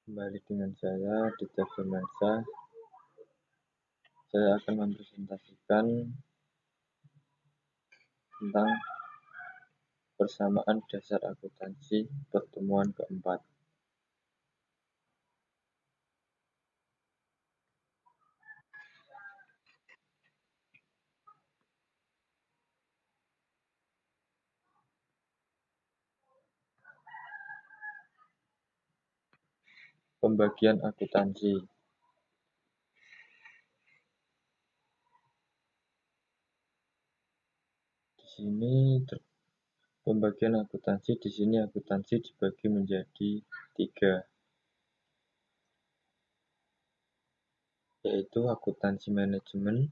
Kembali dengan saya Ditya Firmansyah. Saya akan mempresentasikan tentang persamaan dasar akuntansi pertemuan keempat. Pembagian akuntansi. Pembagian akuntansi di sini akuntansi dibagi menjadi 3, yaitu akuntansi manajemen.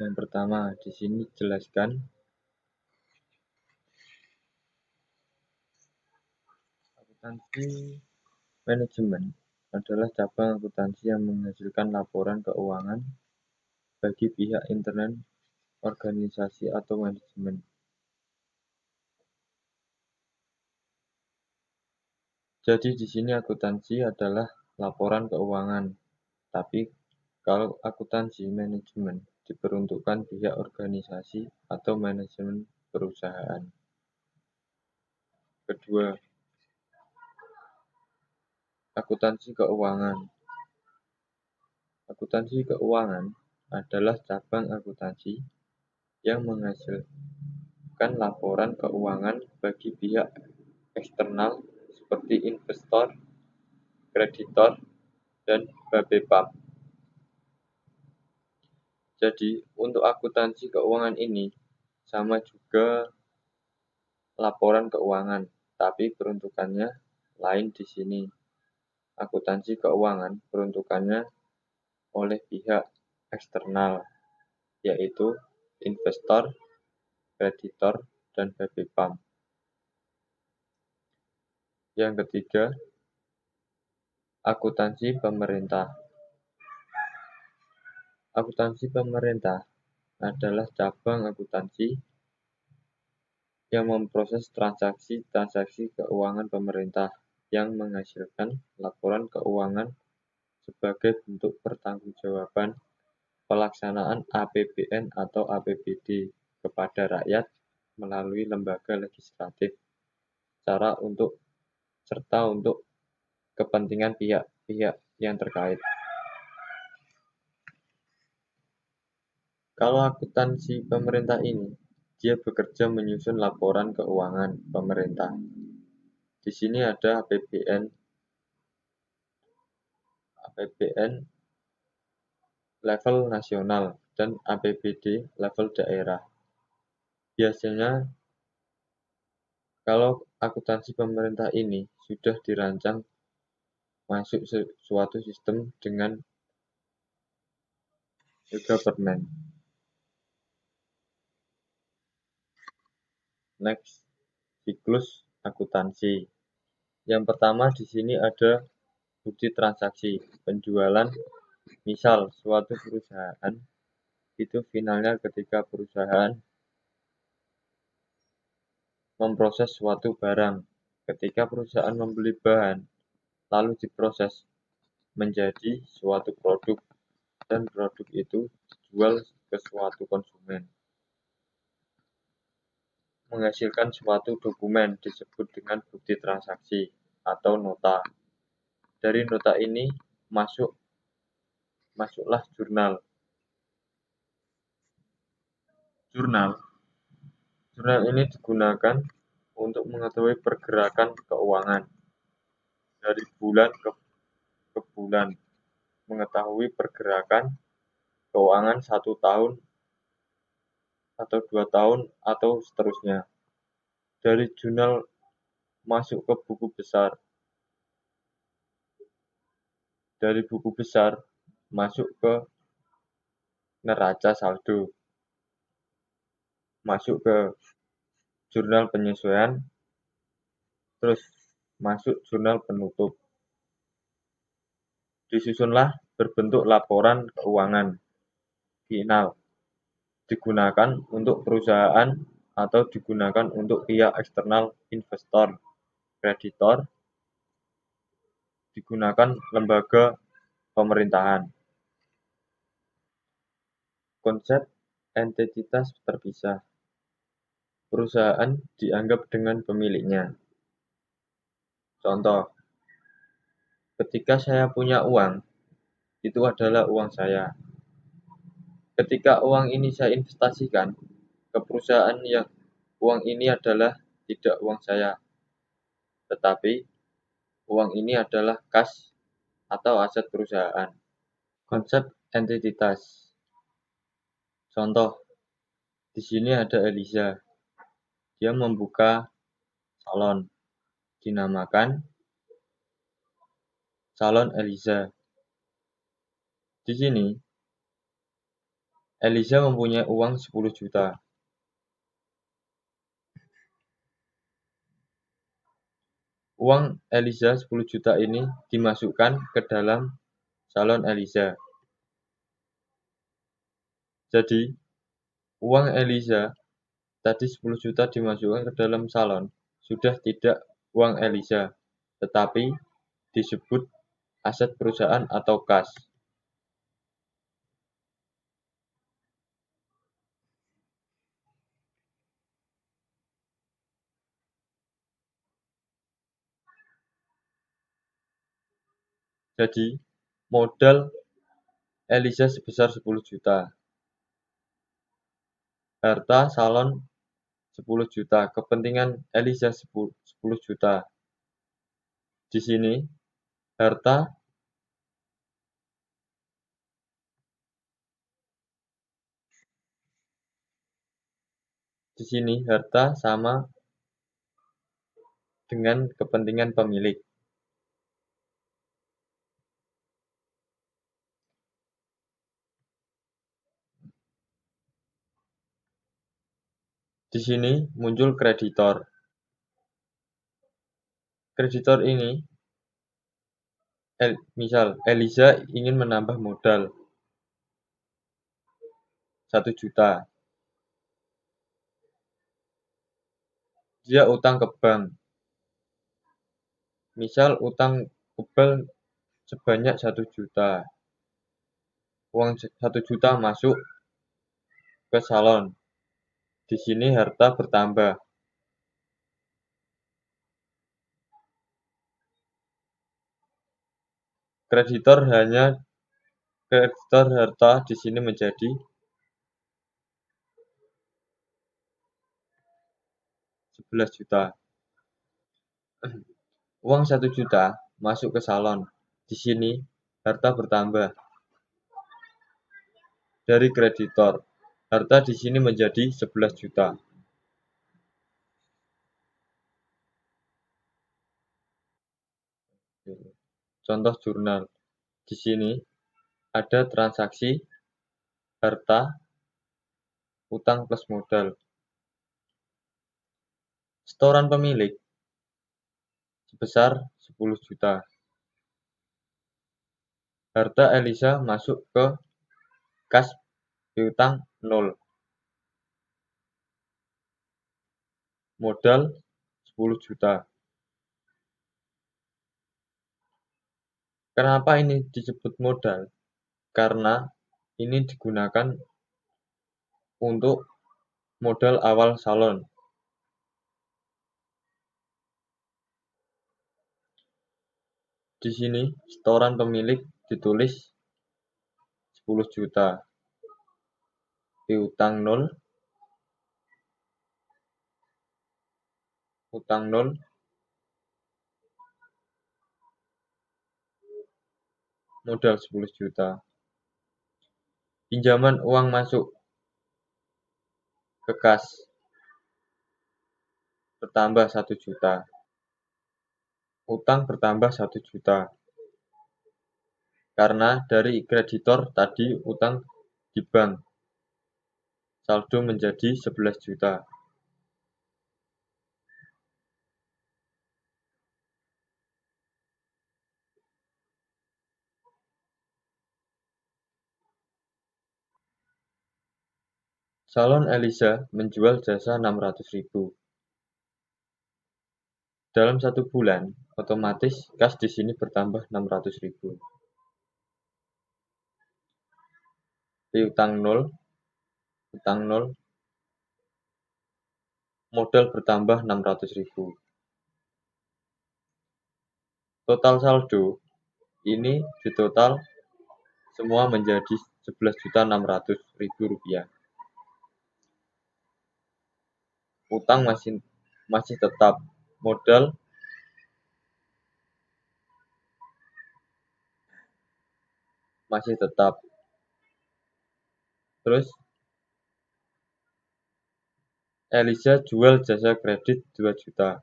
Yang pertama di sini jelaskan akuntansi manajemen adalah cabang akuntansi yang menghasilkan laporan keuangan bagi pihak internal organisasi atau manajemen. Jadi di sini akuntansi adalah laporan keuangan, tapi kalau akuntansi manajemen diperuntukkan pihak organisasi atau manajemen perusahaan. Kedua, akuntansi keuangan. Akuntansi keuangan adalah cabang akuntansi yang menghasilkan laporan keuangan bagi pihak eksternal seperti investor, kreditor, dan Bapepam. Jadi, untuk akuntansi keuangan ini sama juga laporan keuangan, tapi peruntukannya lain di sini. Akuntansi keuangan peruntukannya oleh pihak eksternal, yaitu investor, kreditor, dan Bapepam. Yang ketiga, akuntansi pemerintah. Akuntansi pemerintah adalah cabang akuntansi yang memproses transaksi keuangan pemerintah yang menghasilkan laporan keuangan sebagai bentuk pertanggungjawaban pelaksanaan APBN atau APBD kepada rakyat melalui lembaga legislatif, serta untuk kepentingan pihak-pihak yang terkait. Kalau akuntansi pemerintah ini, dia bekerja menyusun laporan keuangan pemerintah. Di sini ada APBN level nasional dan APBD level daerah. Biasanya kalau akuntansi pemerintah ini sudah dirancang masuk suatu sistem dengan e-government. Next, siklus akuntansi. Yang pertama di sini ada bukti transaksi penjualan. Misal suatu perusahaan itu finalnya ketika perusahaan memproses suatu barang. Ketika perusahaan membeli bahan lalu diproses menjadi suatu produk dan produk itu dijual ke suatu konsumen. Menghasilkan suatu dokumen disebut dengan bukti transaksi atau nota. Dari nota ini masuklah jurnal. Jurnal ini digunakan untuk mengetahui pergerakan keuangan dari bulan ke bulan, mengetahui pergerakan keuangan 1 tahun atau 2 tahun atau seterusnya. Dari jurnal masuk ke buku besar. dari buku besar masuk ke neraca saldo, masuk ke jurnal penyesuaian, terus masuk jurnal penutup. Disusunlah berbentuk laporan keuangan final, digunakan untuk perusahaan atau digunakan untuk pihak eksternal investor, kreditor, digunakan lembaga pemerintahan. Konsep entitas terpisah. Perusahaan dianggap dengan pemiliknya. Contoh, ketika saya punya uang, itu adalah uang saya. Ketika uang ini saya investasikan ke perusahaan yang uang ini adalah tidak uang saya, tetapi uang ini adalah kas atau aset perusahaan. Konsep entitas. Contoh, di sini ada Eliza. Dia membuka salon, dinamakan Salon Eliza. Di sini, Eliza mempunyai uang 10 juta. Uang Eliza 10 juta ini dimasukkan ke dalam Salon Eliza. Jadi, uang Eliza tadi 10 juta dimasukkan ke dalam salon, sudah tidak uang Eliza, tetapi disebut aset perusahaan atau kas. Jadi, modal Eliza sebesar 10 juta. Harta salon 10 juta. Kepentingan Eliza 10 juta. Di sini, harta sama dengan kepentingan pemilik. Di sini muncul kreditor. Kreditor ini, misal Eliza ingin menambah modal 1 juta. Dia utang ke bank. Misal utang ke bank sebanyak 1 juta. Uang 1 juta masuk ke salon. Di sini harta bertambah. Kreditor harta di sini menjadi 11 juta. Uang 1 juta masuk ke salon. Di sini harta bertambah. Dari kreditor, harta di sini menjadi 11 juta. Contoh jurnal. Di sini ada transaksi harta utang plus modal. Setoran pemilik sebesar 10 juta. Harta Eliza masuk ke kas piutang 0. Modal 10 juta. Kenapa ini disebut modal? Karena ini digunakan untuk modal awal salon. Di sini setoran pemilik ditulis 10 juta. Piutang 0, utang 0, modal 10 juta. Pinjaman uang masuk ke kas bertambah 1 juta. Utang bertambah 1 juta. Karena dari kreditor tadi utang di bank, saldo menjadi 11 juta. Salon Eliza menjual jasa 600.000. Dalam 1 bulan, otomatis kas di sini bertambah 600.000. Piutang 0, utang 0, modal bertambah 600.000. Total saldo ini ditotal semua menjadi 11.600.000 rupiah. Utang masih tetap, modal masih tetap. Terus Eliza jual jasa kredit 2 juta.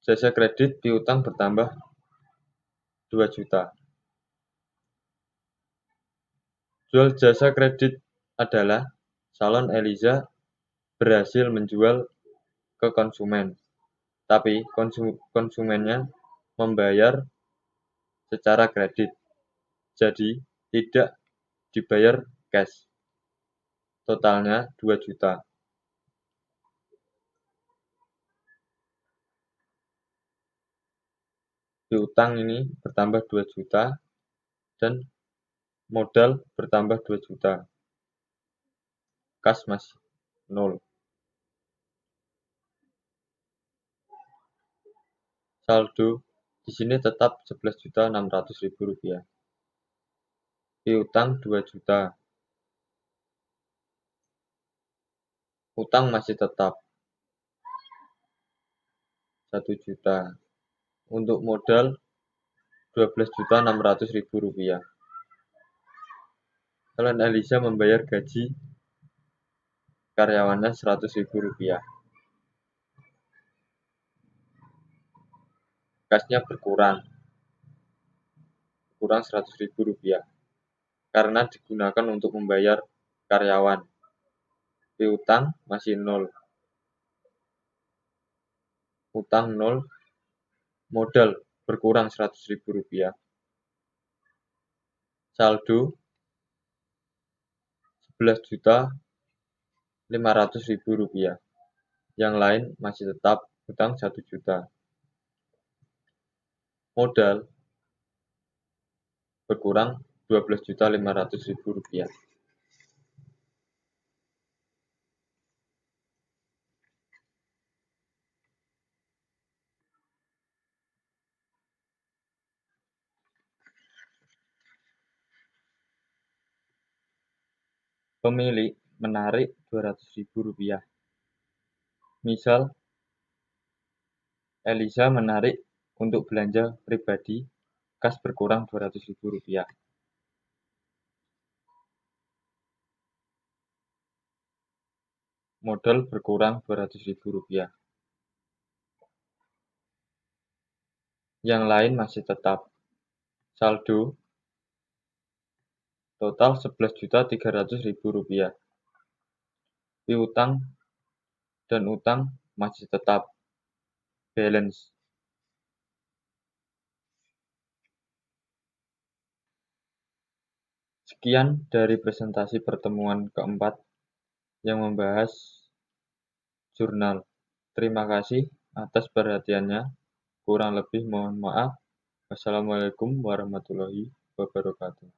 Jasa kredit piutang bertambah 2 juta. Jual jasa kredit adalah Salon Eliza berhasil menjual ke konsumen, tapi konsumennya membayar secara kredit, jadi tidak dibayar cash. Totalnya 2 juta. Piutang ini bertambah 2 juta dan modal bertambah 2 juta. Kas masih 0. Saldo di sini tetap 11.600.000 rupiah. Piutang 2 juta. Utang masih tetap 1 juta. Untuk modal 12.600.000 rupiah. Salon Eliza membayar gaji karyawannya 100.000 rupiah. Kasnya berkurang 100.000 rupiah karena digunakan untuk membayar karyawan. Piutang masih 0. Utang 0, modal berkurang 100.000 rupiah. Saldo 11.500.000 rupiah. Yang lain masih tetap utang 1 juta. Modal berkurang 12.500.000 rupiah. Pemilik menarik 200.000 rupiah. Misal, Eliza menarik untuk belanja pribadi, kas berkurang 200.000 rupiah. Modal berkurang 200.000 rupiah. Yang lain masih tetap. Saldo total 11.300.000 rupiah. Piutang dan utang masih tetap. Balance. Sekian dari presentasi pertemuan keempat yang membahas jurnal. Terima kasih atas perhatiannya. Kurang lebih mohon maaf. Wassalamualaikum warahmatullahi wabarakatuh.